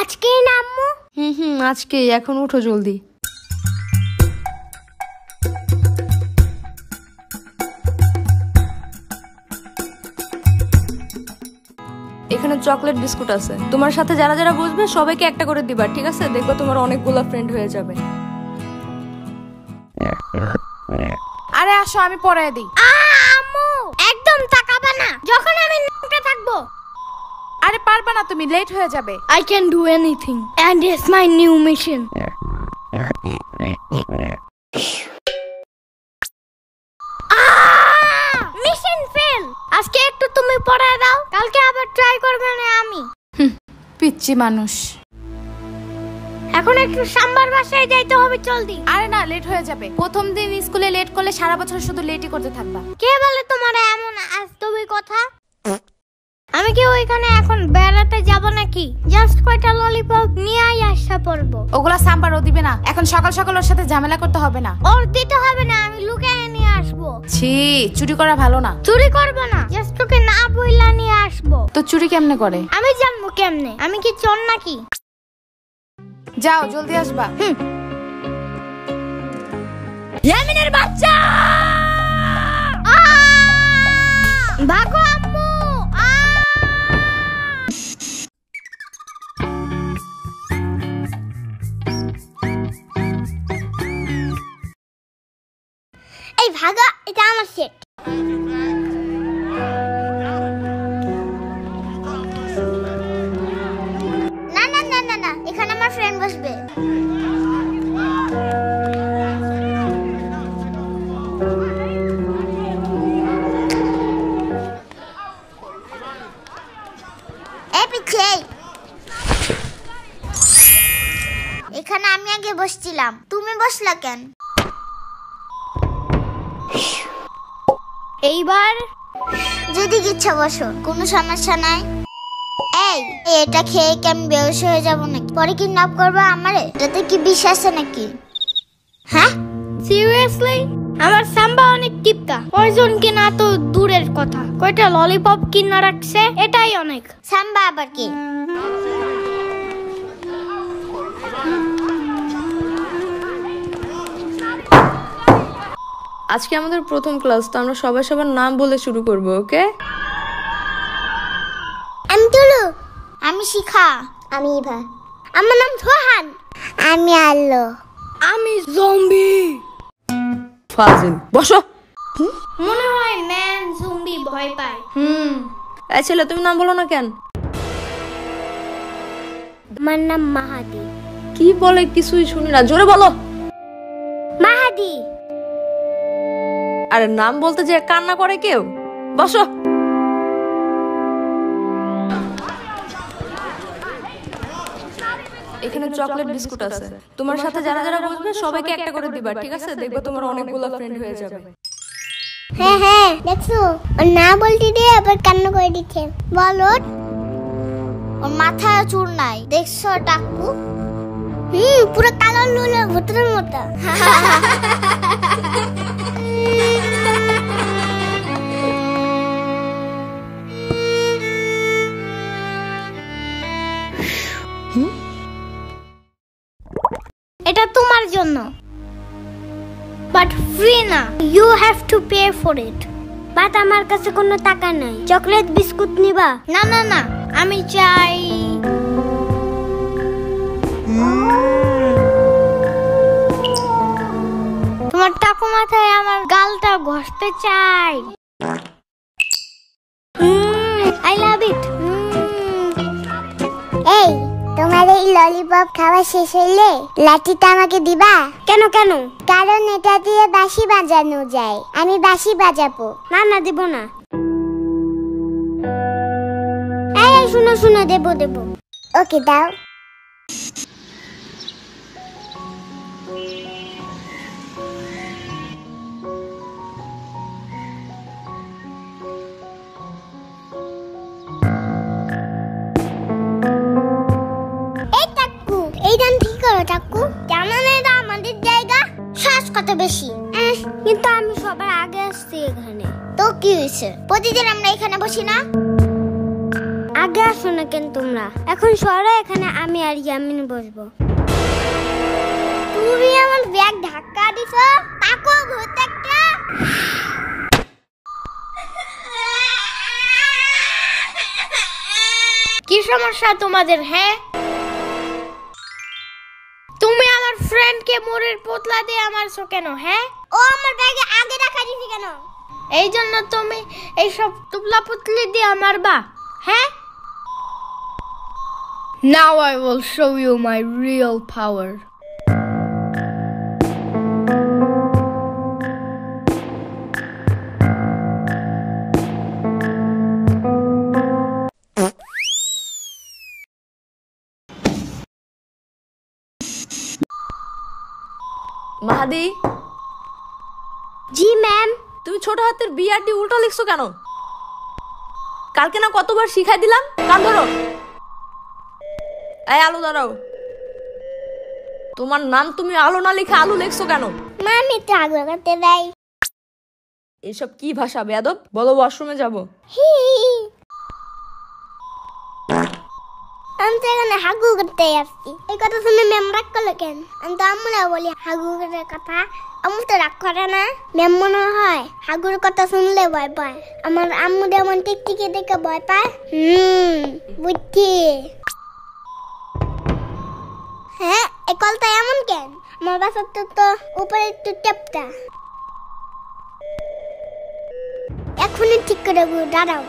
আজকেই না আম্মু? আজকেই। এখন উঠো জলদি। এখানে চকলেট বিস্কুট আছে, তোমার সাথে যারা যারা বসবে সবাইকে একটা করে দিবা, ঠিক আছে? দেখবে তোমার অনেকগুলো ফ্রেন্ড হয়ে যাবে। আরে আসো, আমি পড়ায় দিই। আম্মু একদম তাকাবে না যখন আমি নোটে থাকবো। আরে পারবে না, তুমি লেট হয়ে যাবে। I can do anything and it's my new mission. Mission fail. আজকে একটু তুমি পড়ায় দাও, কালকে আবার ট্রাই করবে না আমি। পিচ্চি মানুষ। এখন একটু সাম্বার বাসায় যাইতে হবে, জলদি। আরে না, লেট হয়ে যাবে। প্রথম দিন স্কুলে লেট করলে সারা বছর শুধু লেটই করতে থাকবা। কে বলে তোমার এমন আজতবি কথা? আমি কি ওইখানে এখন বেড়াতে যাব নাকি? জাস্ট কয়টা ললিপপ নিয়েই আসা পড়বো। ওগুলা সাম্বারও দিবে না। এখন সকাল সকাল ওর সাথে ঝামেলা করতে হবে না। ওর দিতে হবে না, আমি লুকিয়ে নিয়ে আসবো। ছি, চুরি করা ভালো না। চুরি করবো না, জাস্ট ওকে না বইলা নিয়ে আসবো। তো চুরি কেমনে করে? আমি জানবো কেমনে? আমি কি চোর নাকি? যাও, জলদি আসবা। ইয়ামিনের বাচ্চা, ভাগো আম্মু। এই ভাগা, এটা আমার সেট। না না না না না, এখানে আমার ফ্রেন্ড বসবে। এখানে আমি আগে বসছিলাম, তুমি বসলা কেন? এইবার যদি ইচ্ছা বসো, কোনো সমস্যা নাই। এই এটা খেয়ে কি আমি বেহুশ হয়ে যাব নাকি? পরে কিডন্যাপ করবে আমারে? এটাতে কি বিষ আছে নাকি? হ্যাঁ সিরিয়াসলি? আমার সাম্বা অনেক টিপকা, পয়জন কিনা তো দূরের কথা, কয়টা ললিপপ কিনা রাখছে, এটাই অনেক। সাম্বা আবার কি? আজকে আমাদের প্রথম ক্লাস, তো আমরা সবাই সবার নাম বলে শুরু করব, ওকে? আমি তুলু। আমি শিখা। আমি ইভা। আমার নাম সোহান। আমি আলো। আমি জম্বি। ফাজিল, বসো। মনে হয় ম্যান জম্বি ভয় পায়। এই ছেলে, তুমি নাম বলো না কেন? আমার নাম মাহাদি। কি বলে কিছুই শুনি না, জোরে বলো। মাহাদি। আরে নাম বলতে যে কান্না করে কেউ? বসো। এখানে চকলেট বিস্কুট আছে, তোমার সাথে যারা যারা বসবে সবাইকে একটা করে দিবা, ঠিক আছে? দেখবে তোমার অনেকগুলো ফ্রেন্ড হয়ে যাবে। হ্যাঁ হ্যাঁ, দেখছো ওর না বলতে দিয়ে আবার কান্না করে দিচ্ছে। বলো, ওর মাথায় চুল নাই, দেখছো টাকু? পুরো কালো লুলো ভূতের মতো। এটা তোমার জন্য, বাট ফ্রি না, you have to pay for it. But আমার কাছে কোনো টাকা নাই। চকলেট বিস্কুট নিবা? না না না, আমি চাই তোমার টাকু মাথায় আমার গালটা ঘষতে চাই। আই লাভ ইট। এই তোমার এই ললিপপ খাওয়া শেষ হইলে লাঠিটা আমাকে দিবা? কেন কেন? কারণ এটা দিয়ে বাঁশি বাজানো যায়, আমি বাঁশি বাজাবো। না না, দেব না। এই শুনো শুনো, দেব দেব। ওকে দাও। বেশি কিন্তু আমি সবার আগে আসছি এখানে। তো কি হয়েছে? প্রতিদিন আমরা এখানে বসি না? আগে আসো না কেন তোমরা? এখন সরো, এখানে আমি আর ইয়ামিন বসবো। তুমি আমার ব্যাগ ধাক্কা দিছো, তাকো ভূত একটা। কি সমস্যা তোমাদের? হ্যাঁ, তুমি আমার ফ্রেন্ডকে মোড়ের পোতলা দিয়ে মারছো কেন? হ্যাঁ, ও আমার ব্যাগে আগে রাখা দিছি কেন? এই জন্য তুমি এইসব তুবলা পুতলি দিয়ে মারবা? হ্যাঁ, now I will show you my real power. Mahadi, জি ম্যাম। তুমি ছোট হাতের বিআরডি উল্টো লিখছো কেন? কালকে না কতবার শিখাই দিলাম? কান ধরো। এই আলু দাঁড়াও। তোমার নাম তুমি আলো না লিখে আলু লিখছো কেন? মামি তো আগে করতে দেয়। এসব কি ভাষা বেয়াদব? বলো ওয়াশরুমে যাব। আমি তো এখানে হাগু করতে আসছি। এই কথা শুনে ম্যাম রাগ করলো কেন? আমি তো আম্মুরা বলি হাগু করার কথা, আম্মু তো রাগ করে না। ম্যাম মনে হয় হাগুর কথা শুনলে ভয় পায়। আমার আম্মু যেমন টিকটিকি দেখে ভয় পায়। বুঝছি। হ্যাঁ, এই কলটা এমন কেন? আমার বাসার তো উপরে একটু টেপটা। এখনই ঠিক করে দাঁড়াও।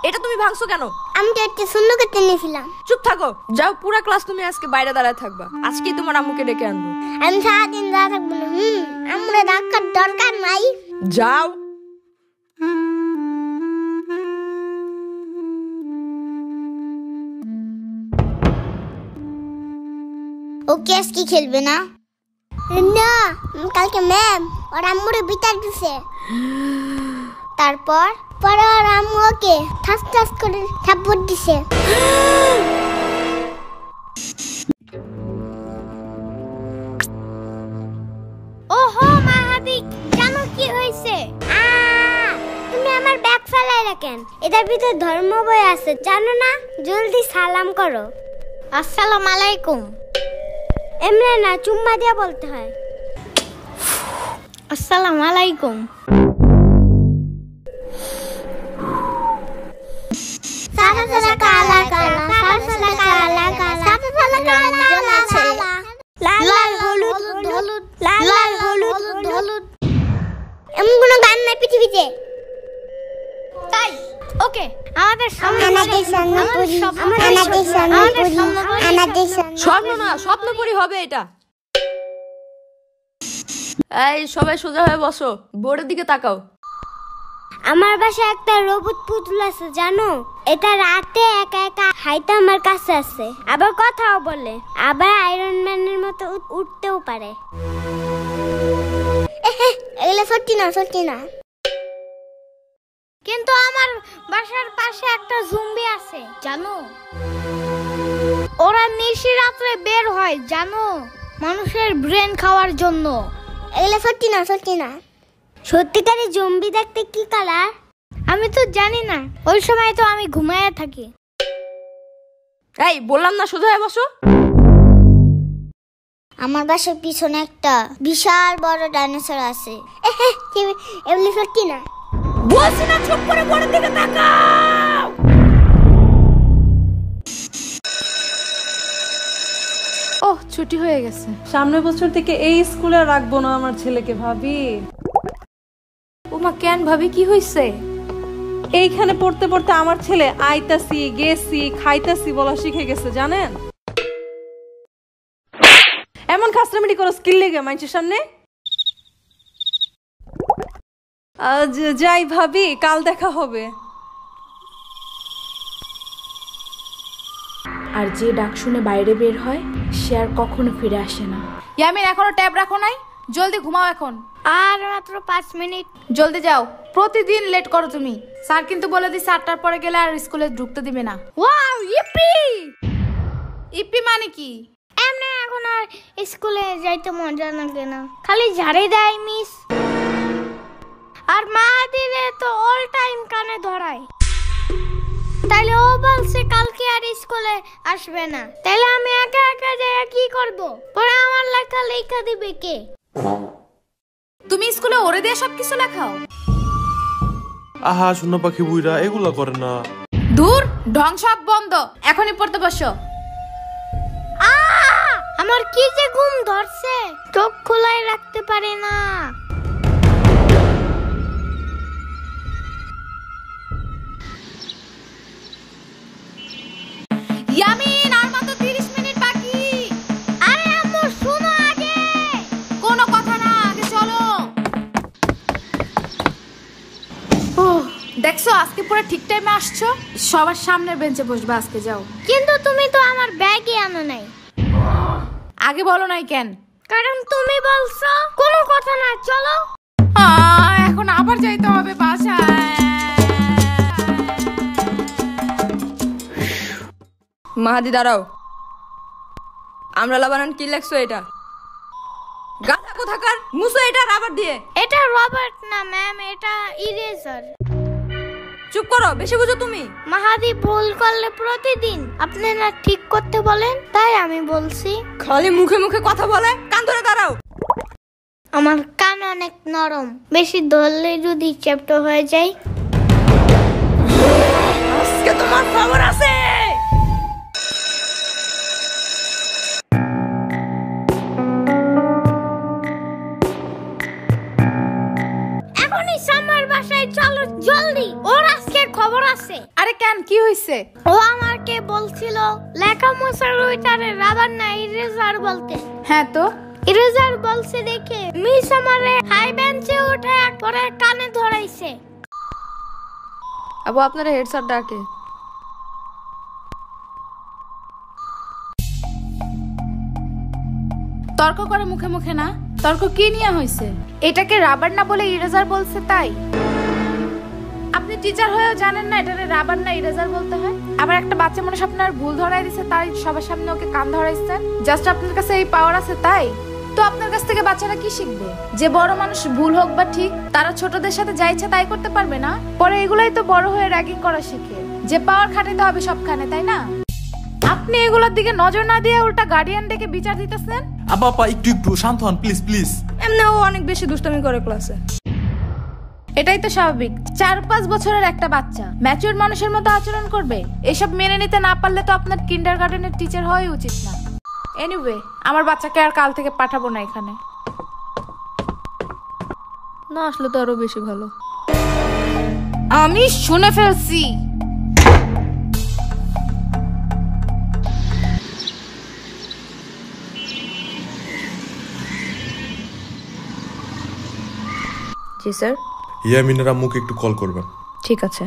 এটা তুমি ভাঙছো কেন? আমি তো একটু শূন্য করতে নিয়েছিলাম। চুপ থাকো। যাও, পুরা ক্লাস তুমি আজকে বাইরে দাঁড়ায় থাকবা। আজকেই তোমার আম্মুকে ডেকে আনবো। আমি সারাদিন দাঁড়া থাকবো না। আমরা ডাকার দরকার নাই। যাও। ও কেস কি খেলবে না? না, কালকে ম্যাম ওর আম্মুরে বিচার দিছে। তারপর পরে ওর আম্মু ওকে ঠাস ঠাস করে থাপ্পড় দিছে। ওহো মাহাদি, জানো কি হয়েছে? তুমি আমার ব্যাগ ফেলাই রাখেন? এটার ভিতর ধর্ম বই আছে, জানো না? জলদি সালাম করো। আসসালামু আলাইকুম। এমনি না, চুম্মা দিয়ে বলতে হয়। আসসালামু আলাইকুম। সাদা সাদা কালা কালা, সাদা সাদা কালা কালা, সাদা সাদা কালা কালা, লাল লাল হলুদ হলুদ, লাল লাল হলুদ হলুদ। এমন কোনো গান নাই পৃথিবীতে। তাই ওকে, আমাদের স্বপ্ন না, স্বপ্নপুরী হবে এটা। এই সবাই সোজা হয়ে বসো, বোর্ডের দিকে তাকাও। আমার বাসায় একটা রোবট পুতুল আছে, জানো? এটা রাতে একা একা হাইতে আমার কাছে আছে, আবার কথাও বলে, আবার আয়রন ম্যানের মতো উঠতেও পারে। এগুলো সত্যি না, সত্যি না। কিন্তু আমার বাসার পাশে একটা জম্বি আছে, জানো? ওরা নিশি রাত্রে বের হয়, জানো? মানুষের ব্রেন খাওয়ার জন্য। এগুলো সত্যি না, সত্যি না। সত্যিকারে জম্বি দেখতে কি কালার? আমি তো জানি না, ওই সময় তো আমি ঘুমায় থাকি। এই বললাম না সোজা হয়ে বসো। আমার বাসার পিছনে একটা বিশাল বড় ডাইনোসর আছে। এগুলো সত্যি না। বলছি না চুপ করে বোর্ডের দিকে তাকাও। ওহ, ছুটি হয়ে গেছে। সামনের বছর থেকে এই স্কুলে রাখবো না আমার ছেলেকে, ভাবি। ওমা কেন ভাবি, কি হইছে? এইখানে পড়তে পড়তে আমার ছেলে আইতাছি গেছি খাইতাছি বলা শিখে গেছে, জানেন? এমন খাসরামিটি করো স্কিল লেগে মানুষের সামনে। যাই ভাবি, কাল দেখা হবে। আর যে ডাক শুনে বাইরে বের হয় সে আর কখনো ফিরে আসে না। ইয়ামিন, এখনো ট্যাব রাখো নাই? জলদি ঘুমাও এখন। আর মাত্র 5 মিনিট। জলদি যাও। প্রতিদিন লেট করো তুমি। স্যার কিন্তু বলে দিছে 8টার পরে গেলে আর স্কুলে ঢুকতে দিবে না। ওয়াও ইপি ইপি মানে কি? এমনি এখন আর স্কুলে যাইতে মজা লাগে না, খালি ঝাড়ে দেয় মিস। আর মা দিলে তো অল টাইম কানে ধরায়। তাইলে ও বলছে কালকে আর স্কুলে আসবে না, তাইলে আমি একা একা যাই কি করব? পরে আমার লেখা লেখা দিবে কে? তুমি স্কুলে ওরে দিয়ে সবকিছু লেখাও? আহা শূন্য পাখি বুইরা এগুলা করে না। দূর, ঢং সব বন্ধ, এখনই পড়তে বসো। আমার কি যে ঘুম ধরছে, চোখ খোলাই রাখতে পারি না। ইয়ামিন, আর মাত্র 30 মিনিট বাকি। আরে আম্মু শোনো আগে। কোনো কথা না, আগে চলো। দেখছো আজকে পুরো ঠিক টাইমে আসছো। সবার সামনের বেঞ্চে বসবে আজকে, যাও। কিন্তু তুমি তো আমার ব্যাগই আনো নাই। আগে বলো নাই কেন? কারণ তুমি বলছো। কোনো কথা না, চলো। এখন আবার যাইতে হবে বাসায়। মাহাদি দাঁড়াও, আমরা লাবানান কি লেখছো এটা? গাধা কোথাকার, মুছো এটা রাবার দিয়ে। এটা রবার্ট না ম্যাম, এটা ইরেজার। চুপ করো, বেশি বুঝো তুমি। মাহাদি ভুল করলে প্রতিদিন আপনি না ঠিক করতে বলেন, তাই আমি বলছি। খালি মুখে মুখে কথা বলে, কান ধরে দাঁড়াও। আমার কান অনেক নরম, বেশি ধরলে যদি চ্যাপ্টা হয়ে যায়। আজকে তোমার খবর আছে। এখনই সামার বাসায় চলো জলদি, ওর আজকে খবর আছে। আরে কেন, কি হয়েছে? ও আমাকে বলছিল লেখা মোছার ওইটারে রাবার না ইরেজার বলতে। হ্যাঁ তো ইরেজার বলছে দেখে মিস আমারে হাই বেঞ্চে উঠে পরে কানে ধরাইছে। আবু আপনার হেড স্যার ডাকে। তর্ক করে মুখে মুখে না। তর্ক কি নিয়ে হয়েছে? এটাকে রাবার না বলে ইরেজার বলছে তাই? আপনি টিচার হয়েও জানেন না এটারে রাবার না ইরেজার বলতে হয়? আবার একটা বাচ্চা মানুষ আপনার ভুল ধরাই দিছে, তাই সবার সামনে ওকে কান ধরাইছেন। জাস্ট আপনার কাছে এই পাওয়ার আছে তাই? তো আপনার কাছ থেকে বাচ্চারা কি শিখবে? যে বড় মানুষ ভুল হোক বা ঠিক, তারা ছোটদের সাথে যা ইচ্ছা তাই করতে পারবে না? পরে এগুলাই তো বড় হয়ে র্যাগিং করা শিখে, যে পাওয়ার খাটাতে হবে সবখানে, তাই না? আপনি এগুলোর দিকে নজর না দিয়ে উল্টা গার্ডিয়ান ডেকে বিচার দিতেছেন। আপা একটু একটু শান্ত হন প্লিজ প্লিজ। এমনি ও অনেক বেশি দুষ্টামি করে ক্লাসে। এটাই তো স্বাভাবিক, 4-5 বছরের একটা বাচ্চা ম্যাচিউর মানুষের মতো আচরণ করবে। এসব মেনে নিতে না পারলে তো আপনার কিন্ডারগার্টেনের টিচার হওয়াই উচিত না। এনিওয়ে, আমার বাচ্চাকে আর কাল থেকে পাঠাবো না এখানে। না আসলে তো আরো বেশি ভালো। আমি শুনে ফেলছি। জি স্যার। ইয়ামিনের আম্মুকে একটু কল করবেন। ঠিক আছে।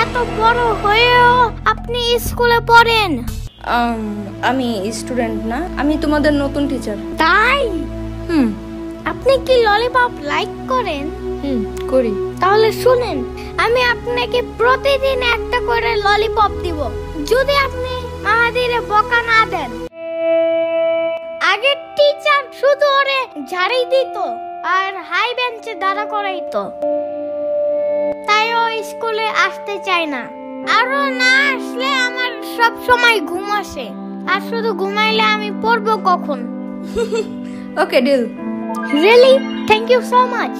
এত বড় হয়েও আপনি স্কুলে পড়েন? আমি স্টুডেন্ট না, আমি তোমাদের নতুন টিচার। তাই? হুম। আপনি কি ললিপপ লাইক করেন? করি। তাহলে শুনেন, আমি আপনাকে প্রতিদিন একটা করে ললিপপ দিব যদি আপনি মাহাদিরে বকা না দেন। আগের টিচার শুধু ওরে ঝাড়ি দিত আর হাই বেঞ্চে দাঁড়া করাইতো, তাই ও স্কুলে আসতে চায় না। আরো না আসলে আমার সব সময় ঘুম আসে, আর শুধু ঘুমাইলে আমি পড়বো কখন? Okay deal. Really? Thank you so much.